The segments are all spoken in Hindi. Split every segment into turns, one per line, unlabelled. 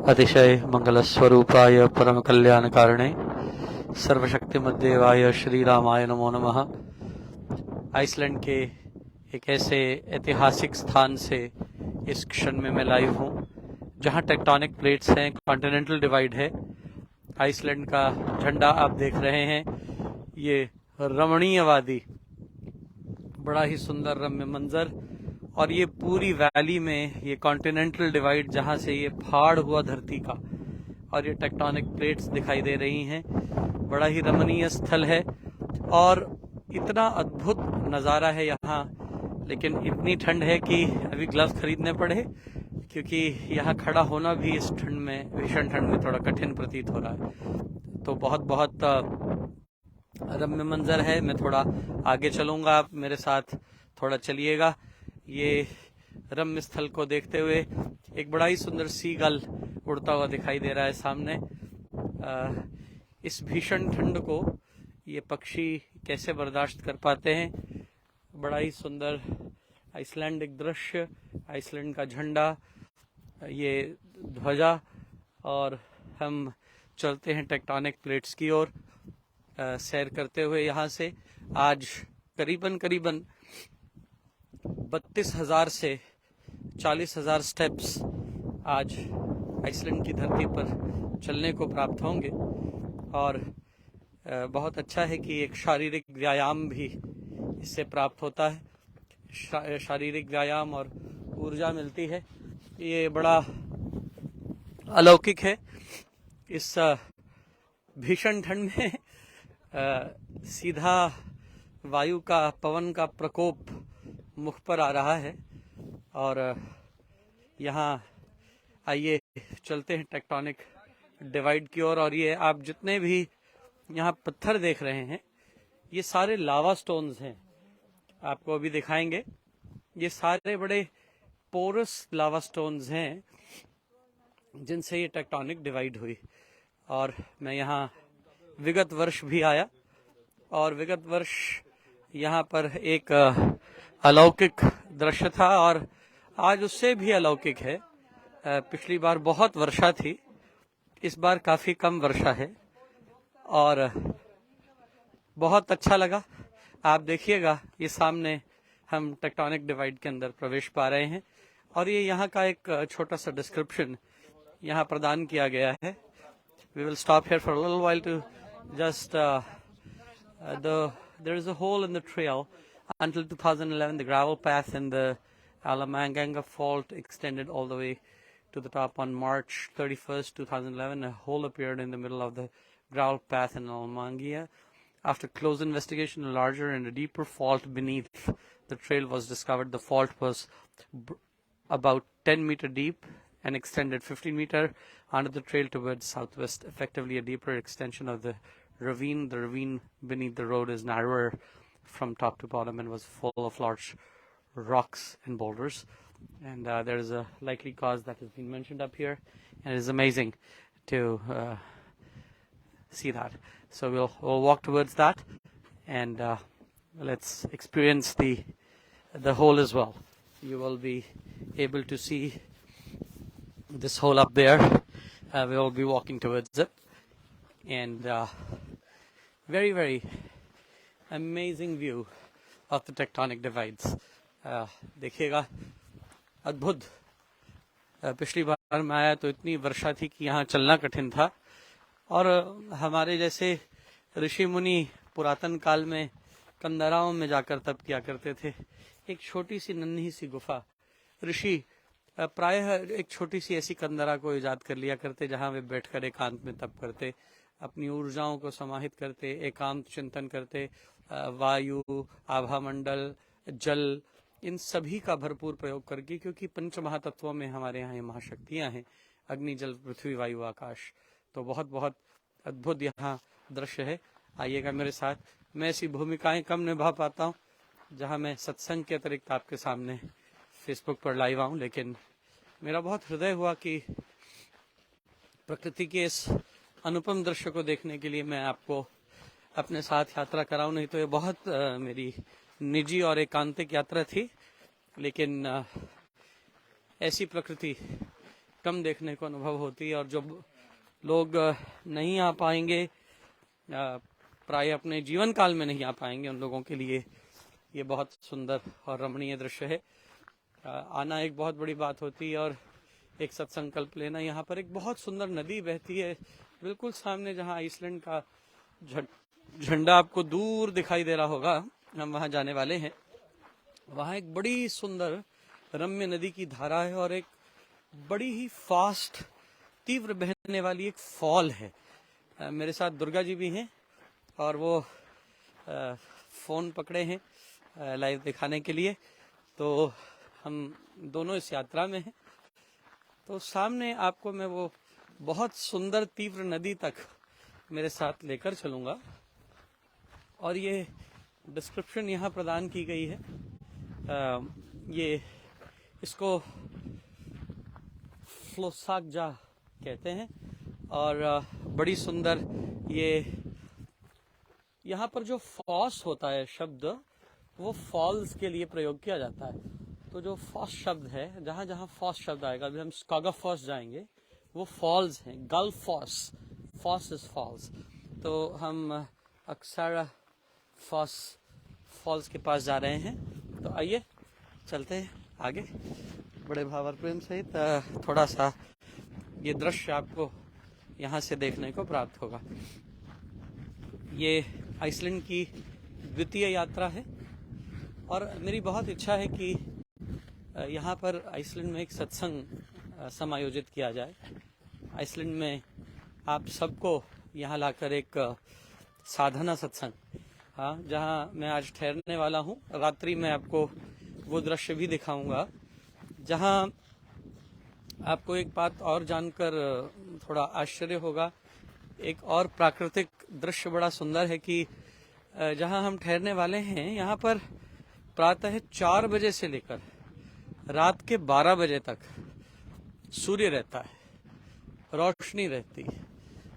अतिशय मंगलस्वरूपाय परम कल्याणकारिणे सर्वशक्तिमद्देवाय श्री रामाय नमो नमः। आइसलैंड के एक ऐसे ऐतिहासिक स्थान से इस क्षण में मैं लाइव हूँ जहाँ टेक्टोनिक प्लेट्स हैं, कॉन्टिनेंटल डिवाइड है। आइसलैंड का झंडा आप देख रहे हैं, ये रमणीय वादी, बड़ा ही सुंदर रम्य मंजर। और ये पूरी वैली में ये कॉन्टिनेंटल डिवाइड, जहाँ से ये फाड़ हुआ धरती का, और ये टेक्टोनिक प्लेट्स दिखाई दे रही हैं, बड़ा ही रमणीय स्थल है और इतना अद्भुत नज़ारा है यहाँ। लेकिन इतनी ठंड है कि अभी ग्लव्स खरीदने पड़े, क्योंकि यहाँ खड़ा होना भी इस ठंड में, भीषण ठंड में, थोड़ा कठिन प्रतीत हो रहा है। तो बहुत बहुत रम्य मंजर है। मैं थोड़ा आगे चलूँगा, आप मेरे साथ थोड़ा चलिएगा। ये रम्य स्थल को देखते हुए एक बड़ा ही सुंदर सीगल उड़ता हुआ दिखाई दे रहा है सामने। इस भीषण ठंड को ये पक्षी कैसे बर्दाश्त कर पाते हैं। बड़ा ही सुंदर आइसलैंडिक दृश्य, आइसलैंड का झंडा, ये ध्वजा, और हम चलते हैं टेक्टोनिक प्लेट्स की ओर सैर करते हुए। यहाँ से आज करीबन 32,000 से 40,000 स्टेप्स आज आइसलैंड की धरती पर चलने को प्राप्त होंगे। और बहुत अच्छा है कि एक शारीरिक व्यायाम भी इससे प्राप्त होता है, शारीरिक व्यायाम और ऊर्जा मिलती है। ये बड़ा अलौकिक है। इस भीषण ठंड में सीधा वायु का, पवन का प्रकोप मुख पर आ रहा है। और यहाँ आइए चलते हैं टेक्टोनिक डिवाइड की ओर। और ये आप जितने भी यहाँ पत्थर देख रहे हैं, ये सारे लावा स्टोन्स हैं, आपको अभी दिखाएंगे। ये सारे बड़े पोरस लावा स्टोन्स हैं जिनसे ये टेक्टोनिक डिवाइड हुई। और मैं यहाँ विगत वर्ष भी आया, और विगत वर्ष यहाँ पर एक अलौकिक दृश्य था, और आज उससे भी अलौकिक है। पिछली बार बहुत वर्षा थी, इस बार काफ़ी कम वर्षा है और बहुत अच्छा लगा। आप देखिएगा, ये सामने हम टेक्टोनिक डिवाइड के अंदर प्रवेश पा रहे हैं। और ये यहाँ का एक छोटा सा डिस्क्रिप्शन यहाँ प्रदान किया गया है। We will stop here for a little while to just there is a hole in the trail. Until 2011, the gravel path in the Alamanganga Fault extended all the way to the top. On March 31st, 2011, a hole appeared in the middle of the gravel path in Alamangia. After close investigation, a larger and a deeper fault beneath the trail was discovered. The fault was about 10 meter deep and extended 15 meter under the trail towards southwest, effectively a deeper extension of the ravine. The ravine beneath the road is narrower from top to bottom and was full of large rocks and boulders. And there is a likely cause that has been mentioned up here, and it is amazing to see that. So we'll walk towards that, and let's experience the hole as well. You will be able to see this hole up there. We will be walking towards it, and very, very amazing view of the tectonic divides. देखिएगा, अद्भुत। पिछली बार मैं आया तो इतनी वर्षा थी कि यहाँ चलना कठिन था, और हमारे जैसे ऋषि मुनि पुरातन काल में कंदराओं में जाकर तप किया करते थे। एक छोटी सी नन्ही सी गुफा, ऋषि प्रायः एक छोटी सी ऐसी कंदरा को ईजाद कर लिया करते, जहाँ वे बैठकर एकांत में तप करते, अपनी ऊर्जाओं को समाहित करते, एकांत चिंतन करते, वायु, आभा मंडल, जल, इन सभी का भरपूर प्रयोग करके, क्योंकि पंच महातत्वों में हमारे यहाँ ये महाशक्तियाँ हैं, अग्नि, जल, पृथ्वी, वायु, आकाश। तो बहुत बहुत अद्भुत यहाँ दृश्य है। आइएगा मेरे साथ। मैं ऐसी भूमिकाएं कम निभा पाता हूँ जहाँ मैं सत्संग के अतिरिक्त आपके सामने फेसबुक पर लाइव आऊँ, लेकिन मेरा बहुत हृदय हुआ कि प्रकृति के इस अनुपम दृश्य को देखने के लिए मैं आपको अपने साथ यात्रा कराऊं। नहीं तो ये बहुत मेरी निजी और एकांतिक यात्रा थी, लेकिन ऐसी प्रकृति कम देखने को अनुभव होती है, और जो लोग नहीं आ पाएंगे, प्राय अपने जीवन काल में नहीं आ पाएंगे, उन लोगों के लिए ये बहुत सुंदर और रमणीय दृश्य है। आना एक बहुत बड़ी बात होती है, और एक सत्संकल्प लेना। यहाँ पर एक बहुत सुंदर नदी बहती है बिल्कुल सामने, जहाँ आइसलैंड का झंडा आपको दूर दिखाई दे रहा होगा। हम वहाँ जाने वाले हैं। वहाँ एक बड़ी सुंदर रम्य नदी की धारा है, और एक बड़ी ही फास्ट तीव्र बहने वाली एक फॉल है। मेरे साथ दुर्गा जी भी हैं, और वो फोन पकड़े हैं लाइव दिखाने के लिए। तो हम दोनों इस यात्रा में हैं। तो सामने आपको मैं वो बहुत सुंदर तीव्र नदी तक मेरे साथ लेकर चलूँगा, और ये डिस्क्रिप्शन यहाँ प्रदान की गई है। ये इसको फ्लोसाकजा कहते हैं, और बड़ी सुंदर ये यहाँ पर जो फॉस होता है शब्द, वो फॉल्स के लिए प्रयोग किया जाता है। तो जो फॉस शब्द है, जहाँ जहाँ फॉस शब्द आएगा, अभी हम स्कागाफॉस जाएंगे, वो फॉल्स हैं। गल्फ फॉस, फॉस इज फॉल्स। तो हम अक्सर फॉल्स के पास जा रहे हैं। तो आइए चलते हैं आगे बड़े भाव और प्रेम सहित। थोड़ा सा ये दृश्य आपको यहाँ से देखने को प्राप्त होगा। ये आइसलैंड की द्वितीय यात्रा है, और मेरी बहुत इच्छा है कि यहाँ पर आइसलैंड में एक सत्संग समायोजित किया जाए। आइसलैंड में आप सबको यहाँ लाकर एक साधना सत्संग, हाँ, जहाँ मैं आज ठहरने वाला हूँ, रात्रि में आपको वो दृश्य भी दिखाऊंगा, जहाँ आपको एक बात और जानकर थोड़ा आश्चर्य होगा। एक और प्राकृतिक दृश्य बड़ा सुंदर है कि जहाँ हम ठहरने वाले हैं, यहाँ पर प्रातः 4 बजे से लेकर रात के 12 बजे तक सूर्य रहता है, रोशनी रहती है।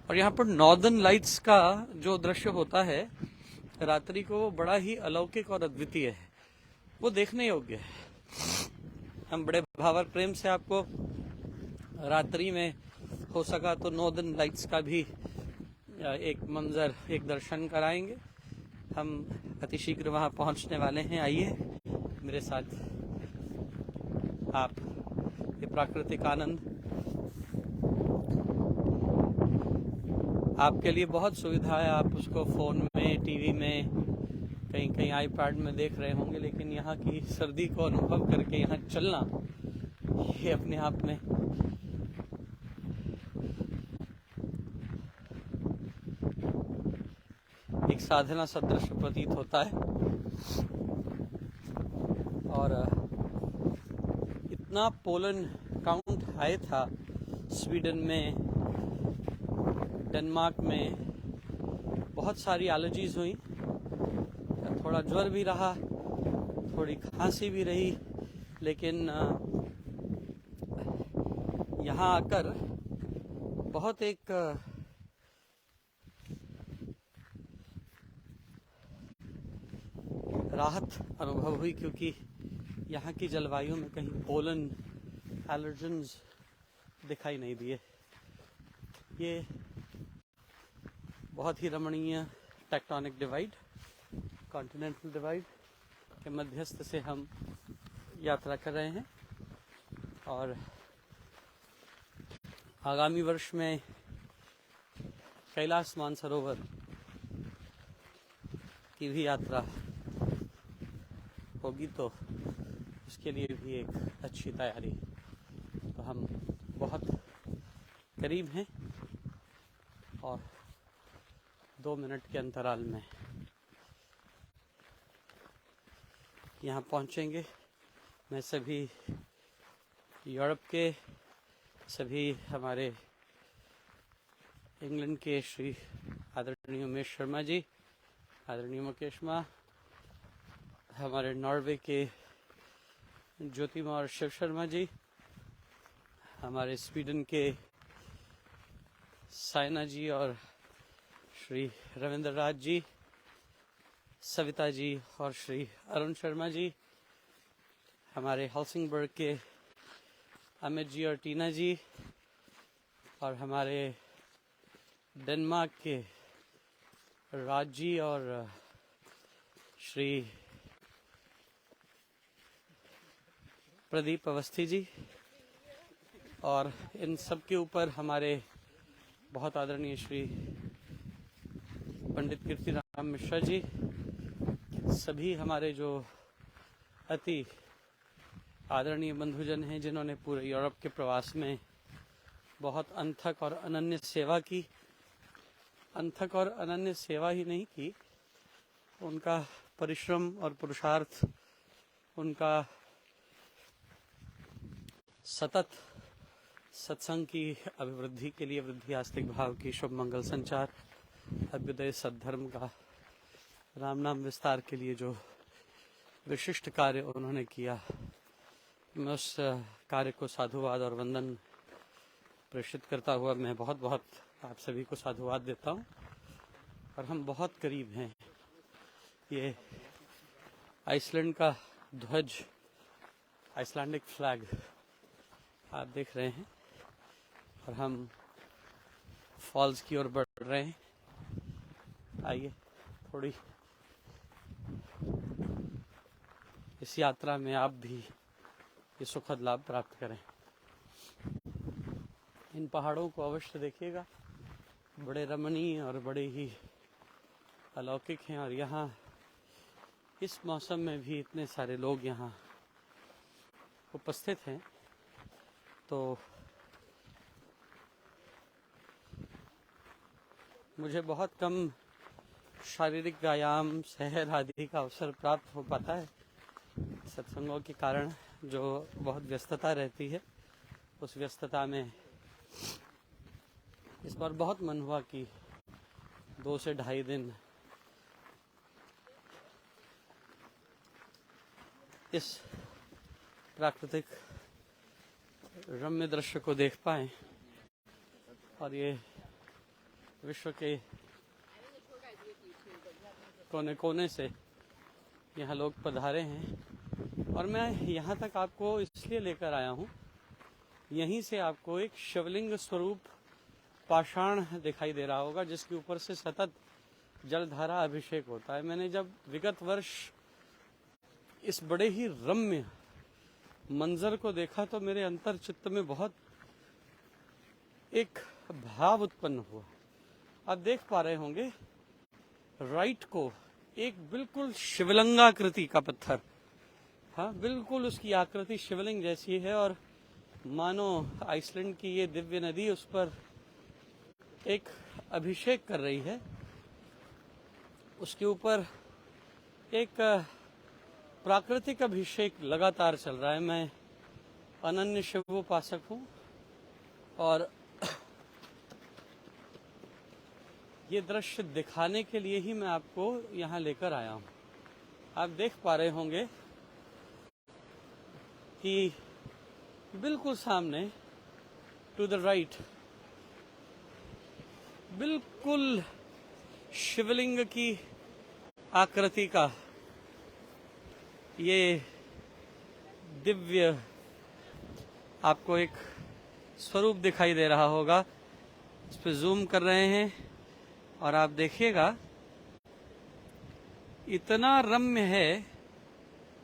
और यहाँ पर नॉर्दर्न लाइट्स का जो दृश्य होता है रात्रि को, वो बड़ा ही अलौकिक और अद्वितीय है, वो देखने योग्य है। हम बड़े भाव और प्रेम से आपको रात्रि में हो सका तो नॉर्दर्न लाइट्स का भी एक मंजर, एक दर्शन कराएंगे। हम अतिशीघ्र वहाँ पहुँचने वाले हैं। आइए मेरे साथ आप ये प्राकृतिक आनंद, आपके लिए बहुत सुविधा है, आप उसको फ़ोन में, टीवी में, कहीं कहीं आईपैड में देख रहे होंगे, लेकिन यहाँ की सर्दी को अनुभव करके यहाँ चलना, ये अपने आप में एक साधना सदृश प्रतीत होता है। और इतना पोलन काउंट हाई था स्वीडन में, डेनमार्क में, बहुत सारी एलर्जीज हुई, थोड़ा ज्वर भी रहा, थोड़ी खांसी भी रही, लेकिन यहाँ आकर बहुत एक राहत अनुभव हुई, क्योंकि यहाँ की जलवायु में कहीं पोलन एलर्जेंस दिखाई नहीं दिए। ये बहुत ही रमणीय टेक्टोनिक डिवाइड, कॉन्टिनेंटल डिवाइड के मध्यस्थ से हम यात्रा कर रहे हैं, और आगामी वर्ष में कैलाश मानसरोवर की भी यात्रा होगी, तो उसके लिए भी एक अच्छी तैयारी। तो हम बहुत करीब हैं, और 2 मिनट के अंतराल में यहाँ पहुँचेंगे। मैं सभी यूरोप के, सभी हमारे इंग्लैंड के श्री आदरणीय उमेश शर्मा जी, आदरणीय मुकेश माँ, हमारे नॉर्वे के ज्योतिमा और शिव शर्मा जी, हमारे स्वीडन के साइना जी और श्री रविंद्र राज जी, सविता जी और श्री अरुण शर्मा जी, हमारे हेल्सिंगबर्ग के अमित जी और टीना जी, और हमारे डेनमार्क के राज जी और श्री प्रदीप अवस्थी जी, और इन सब के ऊपर हमारे बहुत आदरणीय श्री पंडित कीर्तिराम मिश्रा जी, सभी हमारे जो अति आदरणीय बंधुजन हैं जिन्होंने पूरे यूरोप के प्रवास में बहुत अनथक और अनन्य सेवा की। अनथक और अनन्य सेवा ही नहीं की, उनका परिश्रम और पुरुषार्थ, उनका सतत सत्संग की अभिवृद्धि के लिए, वृद्धि आस्तिक भाव की, शुभ मंगल संचार, अभ्युदय सद्धर्म का, राम नाम विस्तार के लिए जो विशिष्ट कार्य उन्होंने किया, मैं उस कार्य को साधुवाद और वंदन प्रेषित करता हुआ मैं बहुत बहुत आप सभी को साधुवाद देता हूँ। और हम बहुत करीब हैं, ये आइसलैंड का ध्वज, आइसलैंडिक फ्लैग आप देख रहे हैं, और हम फॉल्स की ओर बढ़ रहे हैं। आइए थोड़ी इस यात्रा में आप भी ये सुखद लाभ प्राप्त करें। इन पहाड़ों को अवश्य देखिएगा, बड़े रमणीय और बड़े ही अलौकिक हैं, और यहाँ इस मौसम में भी इतने सारे लोग यहाँ उपस्थित हैं, तो मुझे बहुत कम शारीरिक व्यायाम, सैर आदि का अवसर प्राप्त हो पाता है सत्संगों के कारण, जो बहुत व्यस्तता रहती है। उस व्यस्तता में इस बार बहुत मन हुआ कि 2 से ढाई दिन इस प्राकृतिक रम्य दृश्य को देख पाएं, और ये विश्व के कोने कोने से यहाँ लोग पधारे हैं। और मैं यहाँ तक आपको इसलिए लेकर आया हूँ, यहीं से आपको एक शिवलिंग स्वरूप पाषाण दिखाई दे रहा होगा, जिसके ऊपर से सतत जलधारा अभिषेक होता है। मैंने जब विगत वर्ष इस बड़े ही रम्य मंजर को देखा तो मेरे अंतर चित्त में बहुत एक भाव उत्पन्न हुआ। आप देख पा रहे होंगे राइट को एक बिल्कुल शिवलिंगाकृति का पत्थर, हाँ बिल्कुल उसकी आकृति शिवलिंग जैसी है, और मानो आइसलैंड की ये दिव्य नदी उस पर एक अभिषेक कर रही है। उसके ऊपर एक प्राकृतिक अभिषेक लगातार चल रहा है। मैं अनन्य शिवोपासक हूँ, और ये दृश्य दिखाने के लिए ही मैं आपको यहाँ लेकर आया हूँ। आप देख पा रहे होंगे कि बिल्कुल सामने टू द राइट बिल्कुल शिवलिंग की आकृति का ये दिव्य आपको एक स्वरूप दिखाई दे रहा होगा। इस पे जूम कर रहे हैं और आप देखिएगा इतना रम्य है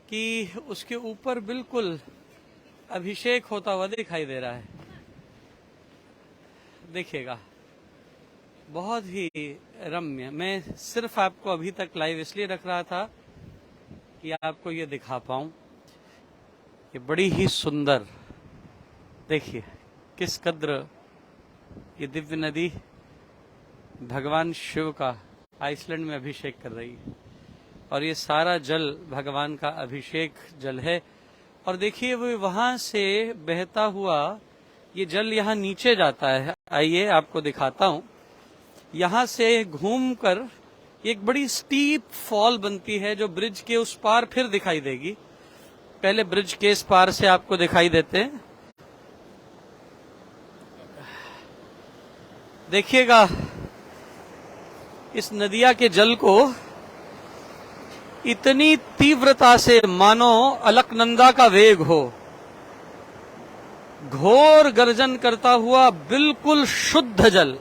कि उसके ऊपर बिल्कुल अभिषेक होता हुआ दिखाई दे रहा है। देखिएगा बहुत ही रम्य। मैं सिर्फ आपको अभी तक लाइव इसलिए रख रहा था कि आपको ये दिखा पाऊं। ये बड़ी ही सुंदर, देखिए किस कद्र ये दिव्य नदी भगवान शिव का आइसलैंड में अभिषेक कर रही है, और ये सारा जल भगवान का अभिषेक जल है। और देखिए वो वहां से बहता हुआ ये जल यहाँ नीचे जाता है। आइए आपको दिखाता हूँ। यहाँ से घूमकर एक बड़ी स्टीप फॉल बनती है जो ब्रिज के उस पार फिर दिखाई देगी। पहले ब्रिज के इस पार से आपको दिखाई देते हैं। देखिएगा इस नदिया के जल को इतनी तीव्रता से मानो अलकनंदा का वेग हो। घोर गर्जन करता हुआ बिल्कुल शुद्ध जल,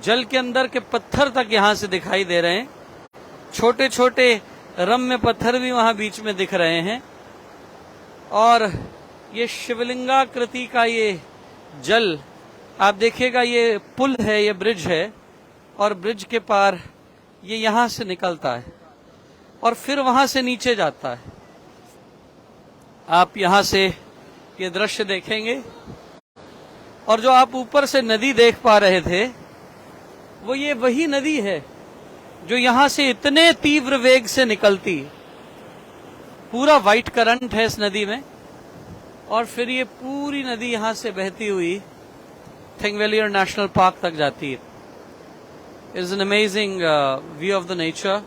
जल के अंदर के पत्थर तक यहां से दिखाई दे रहे हैं। छोटे छोटे रम्य पत्थर भी वहां बीच में दिख रहे हैं। और ये शिवलिंगाकृति का ये जल आप देखिएगा, ये पुल है, ये ब्रिज है, और ब्रिज के पार ये यहां से निकलता है और फिर वहां से नीचे जाता है। आप यहां से ये दृश्य देखेंगे और जो आप ऊपर से नदी देख पा रहे थे वो ये वही नदी है जो यहां से इतने तीव्र वेग से निकलती है। पूरा व्हाइट करंट है इस नदी में और फिर ये पूरी नदी यहां से बहती हुई थिंगवेलियर नेशनल पार्क तक जाती है। It is an amazing view of the nature.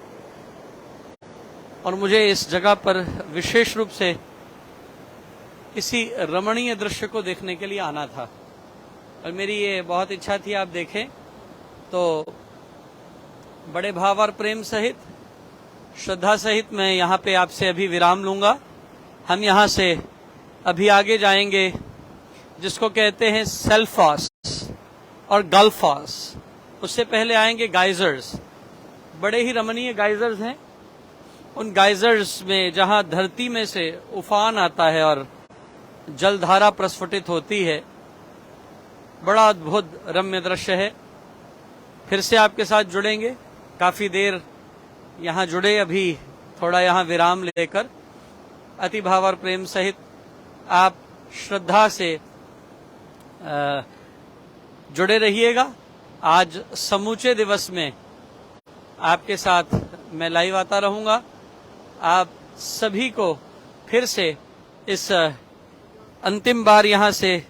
और मुझे इस जगह पर विशेष रूप से इसी रमणीय दृश्य को देखने के लिए आना था और मेरी ये बहुत इच्छा थी आप देखें। तो बड़े भाव और प्रेम सहित, श्रद्धा सहित मैं यहाँ पे आपसे अभी विराम लूंगा। हम यहाँ से अभी आगे जाएंगे जिसको कहते हैं सेल्फॉस और गल्फॉस। उससे पहले आएंगे गाइजर्स। बड़े ही रमणीय गाइजर्स हैं। उन गाइजर्स में जहां धरती में से उफान आता है और जलधारा प्रस्फुटित होती है, बड़ा अद्भुत रम्य दृश्य है। फिर से आपके साथ जुड़ेंगे। काफी देर यहाँ जुड़े, अभी थोड़ा यहाँ विराम लेकर अति भाव और प्रेम सहित आप श्रद्धा से जुड़े रहिएगा। आज समूचे दिवस में आपके साथ मैं लाइव आता रहूंगा। आप सभी को फिर से इस अंतिम बार यहाँ से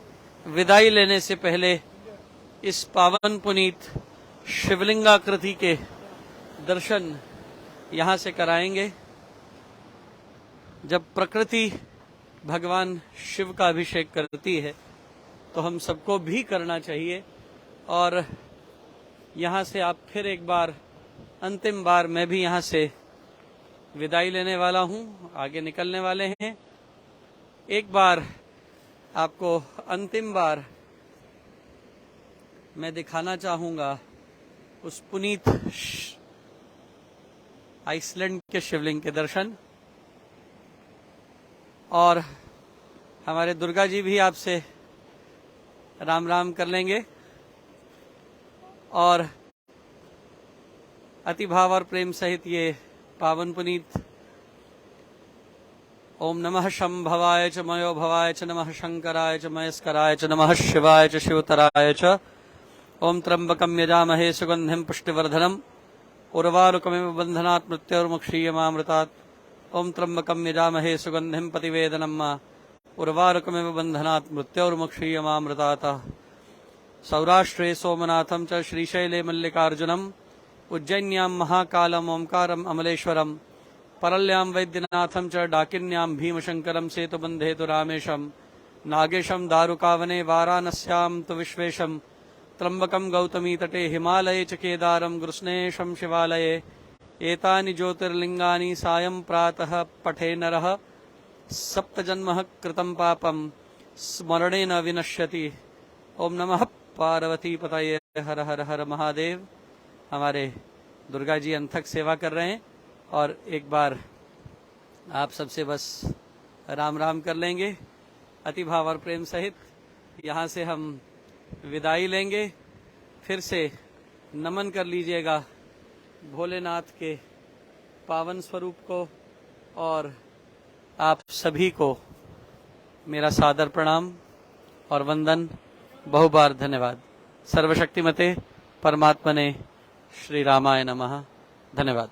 विदाई लेने से पहले इस पावन पुनीत शिवलिंगाकृति के दर्शन यहाँ से कराएंगे। जब प्रकृति भगवान शिव का अभिषेक करती है तो हम सबको भी करना चाहिए। और यहाँ से आप फिर एक बार, अंतिम बार मैं भी यहाँ से विदाई लेने वाला हूँ, आगे निकलने वाले हैं। एक बार आपको अंतिम बार मैं दिखाना चाहूंगा उस पुनीत आइसलैंड के शिवलिंग के दर्शन। और हमारे दुर्गा जी भी आपसे राम राम कर लेंगे और अति भाव और प्रेम सहित ये पावन पुनीत ओम नमः शंभवाय च मयो भवाय च नमः शंकराय च मयस्कराय च नमः शिवाय च शिवतराय च ओम त्र्यंबकं यजामहे सुगंधिं पुष्टिवर्धनम् उर्वारुकमिव बन्धनात् मृत्योर्मुक्षीयमामृतात् ओम त्र्यंबकं यजामहे सुगंधिं पतिवेदनम् उर्वारुकमिव बन्धनात् मृत्योर्मुक्षीयमामृतात्। सौराष्ट्रे सोमनाथं च श्रीशैले मल्लिकार्जुनम् उज्जैन्यां महाकालम् ओंकारम् अमलेश्वरम् परल्यां वैद्यनाथं च डाकिन्यां भीमशंकरं सेतुबन्धेतु रामेशं नागेशं दारुकावने वाराणस्यां तु विश्वेशं त्र्यंबकं गौतमी तटे हिमालये च केदारं कृष्णेशं शिवालये एतानि ज्योतिर्लिंगानि सायं प्रातः पठे नरः सप्तजन्मः कृतं पापं स्मरणेन विनश्यति। ओम नमः पार्वती पतये हर हर हर महादेव। हमारे दुर्गा जी अनथक सेवा कर रहे हैं और एक बार आप सबसे बस राम राम कर लेंगे अति भाव और प्रेम सहित। यहाँ से हम विदाई लेंगे। फिर से नमन कर लीजिएगा भोलेनाथ के पावन स्वरूप को और आप सभी को मेरा सादर प्रणाम और वंदन, बहुबार धन्यवाद। सर्वशक्तिमते परमात्मने श्री रामाय नमः। धन्यवाद।